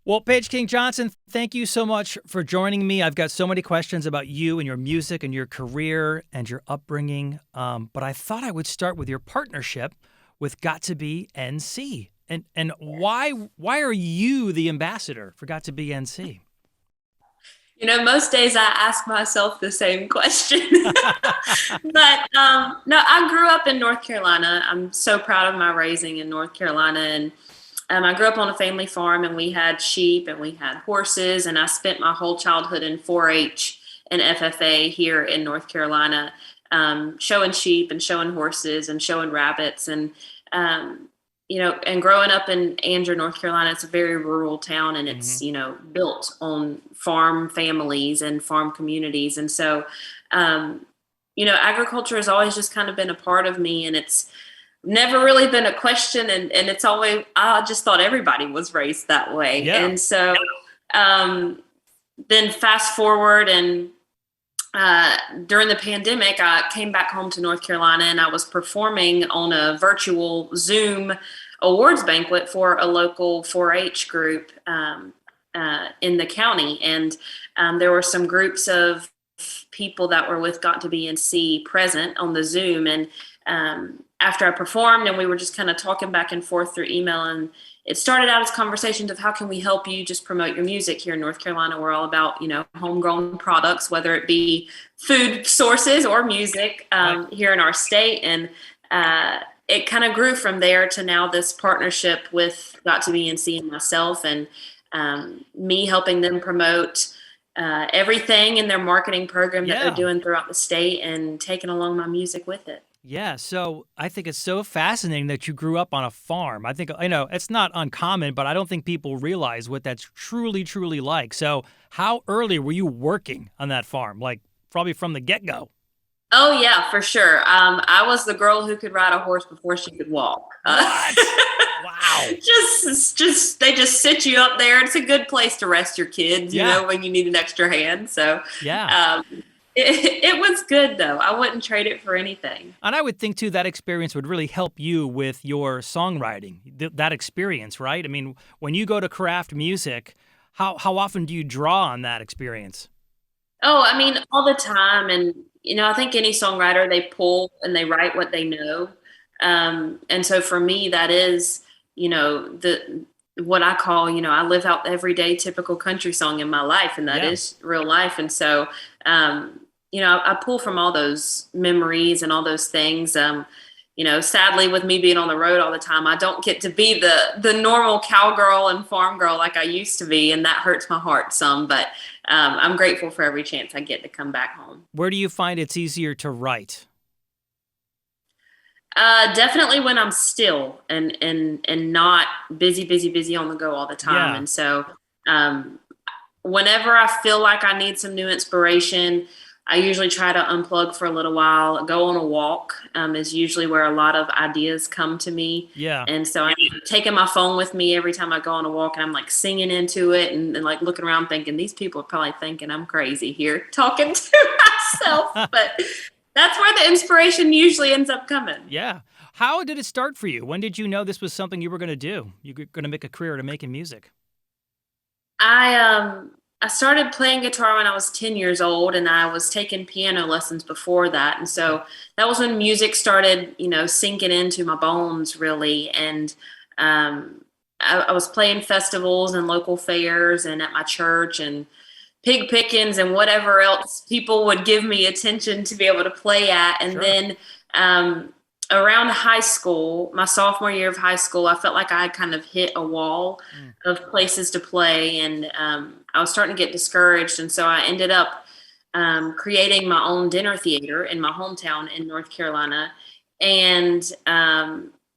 Well, Paige King Johnson, thank you so much for joining me. I've got so many questions about you and your music and your career and your upbringing. But I thought I would start with your partnership with Got to Be NC. And why are you the ambassador for Got to Be NC? Most days I ask myself the same question. But no, I grew up in North Carolina. I'm so proud of my raising in North Carolina. And I grew up on a family farm, and we had sheep and we had horses. And I spent my whole childhood in 4 H and FFA here in North Carolina, showing sheep and showing horses and showing rabbits. Um, and growing up in Andrew, North Carolina, it's a very rural town, and Hmm. it's built on farm families and farm communities. And so, agriculture has always just kind of been a part of me, and it's never really been a question. And it's always, I just thought everybody was raised that way. Yeah. And so, um, then fast forward and during the pandemic, I came back home to North Carolina, and I was performing on a virtual Zoom awards banquet for a local 4-H group in the county. And there were some groups of people that were with Got to Be NC present on the Zoom. And after I performed, and we were just kind of talking back and forth through email, and it started out as conversations of how can we help you just promote your music here in North Carolina. We're all about, homegrown products, whether it be food sources or music Right. here in our state. And it kind of grew from there to now this partnership with Got to Be NC and myself, and me helping them promote everything in their marketing program that they're Yeah. doing throughout the state, and taking along my music with it. Yeah, so I think it's so fascinating that you grew up on a farm. I know it's not uncommon, but I don't think people realize what that's truly, truly like. So, how early were you working on that farm? Like, probably from the get go. Oh yeah, for sure. I was the girl who could ride a horse before she could walk. What? Wow. Just they just sit you up there. It's a good place to rest your kids, Yeah, when you need an extra hand. So yeah. it was good though. I wouldn't trade it for anything. And I would think, too, that experience would really help you with your songwriting, that experience, right? I mean, when you go to craft music, how often do you draw on that experience? Oh, I mean, all the time. And, I think any songwriter, they pull and they write what they know. And so for me, that is, the what I call, I live out everyday typical country song in my life, and that Yeah. is real life. And so, I pull from all those memories and all those things. Sadly, with me being on the road all the time, I don't get to be the normal cowgirl and farm girl like I used to be, and that hurts my heart some. But I'm grateful for every chance I get to come back home. Where do you find it's easier to write? Definitely when I'm still and not busy, busy, busy on the go all the time. Yeah. And so, um, whenever I feel like I need some new inspiration, I usually try to unplug for a little while. Go on a walk is usually where a lot of ideas come to me. Yeah. And so I'm taking my phone with me every time I go on a walk, and I'm like singing into it, and like looking around thinking these people are probably thinking I'm crazy here talking to myself. But that's where the inspiration usually ends up coming. Yeah. How did it start for you? When did you know this was something you were going to do? You were going to make a career out of making music? I started playing guitar when I was 10 years old, and I was taking piano lessons before that. And so that was when music started, sinking into my bones really. And I was playing festivals and local fairs and at my church and pig pickings and whatever else people would give me attention to be able to play at. And Sure. then around high school, my sophomore year of high school, I felt like I had kind of hit a wall Mm. of places to play, and I was starting to get discouraged. And so I ended up creating my own dinner theater in my hometown in North Carolina. And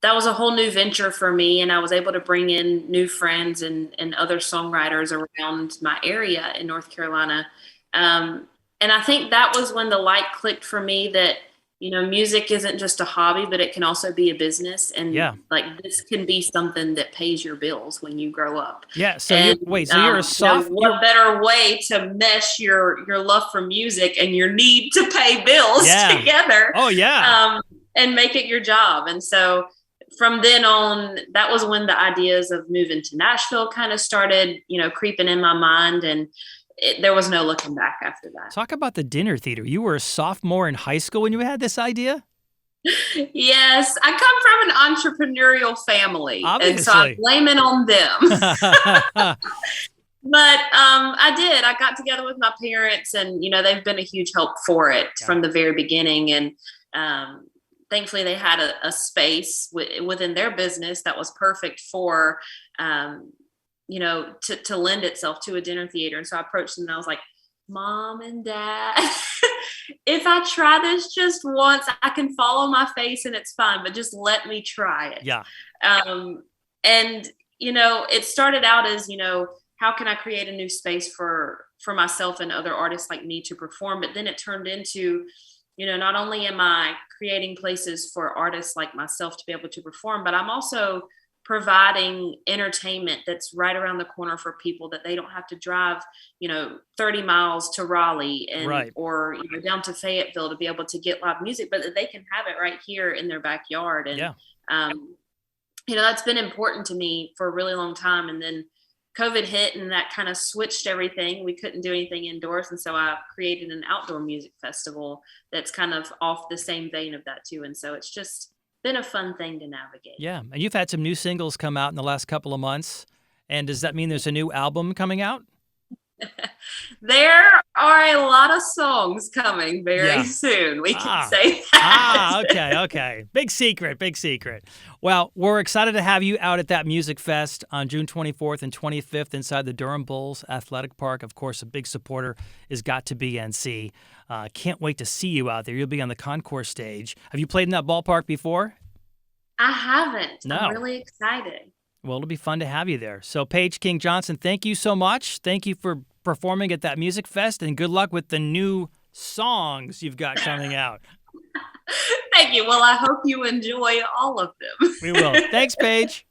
that was a whole new venture for me. And I was able to bring in new friends and other songwriters around my area in North Carolina. And I think that was when the light clicked for me that, music isn't just a hobby, but it can also be a business. And Yeah. like this can be something that pays your bills when you grow up. Yeah. So And you're a what better way to mesh your love for music and your need to pay bills Yeah. together, Oh, yeah. and make it your job. And so from then on, that was when the ideas of moving to Nashville kind of started, creeping in my mind. And there was no looking back after that. Talk about the dinner theater. You were a sophomore in high school when you had this idea? Yes, I come from an entrepreneurial family, Obviously. and so I blame it on them. But I did. I got together with my parents, and they've been a huge help for it from the very beginning. And thankfully, they had a space within their business that was perfect for, to lend itself to a dinner theater. And so I approached them, and I was like, "Mom and Dad, if I try this just once, I can follow my face and it's fine, but just let me try it." Yeah. And it started out as, how can I create a new space for myself and other artists like me to perform? But then it turned into, not only am I creating places for artists like myself to be able to perform, but I'm also providing entertainment that's right around the corner for people, that they don't have to drive, 30 miles to Raleigh or down to Fayetteville to be able to get live music, but that they can have it right here in their backyard. And, that's been important to me for a really long time. And then COVID hit, and that kind of switched everything. We couldn't do anything indoors. And so I created an outdoor music festival that's kind of off the same vein of that too. And so it's just been a fun thing to navigate. Yeah. And you've had some new singles come out in the last couple of months. And does that mean there's a new album coming out? There are a lot of songs coming very soon. We can say that. Okay. Big secret. Well, we're excited to have you out at that music fest on June 24th and 25th inside the Durham Bulls Athletic Park. Of course, a big supporter is Got to Be NC. Can't wait to see you out there. You'll be on the concourse stage. Have you played in that ballpark before? I haven't. No. I'm really excited. Well, it'll be fun to have you there. So, Paige King Johnson, thank you so much. Thank you for performing at that music fest, and good luck with the new songs you've got coming out. Thank you. Well, I hope you enjoy all of them. We will. Thanks, Paige.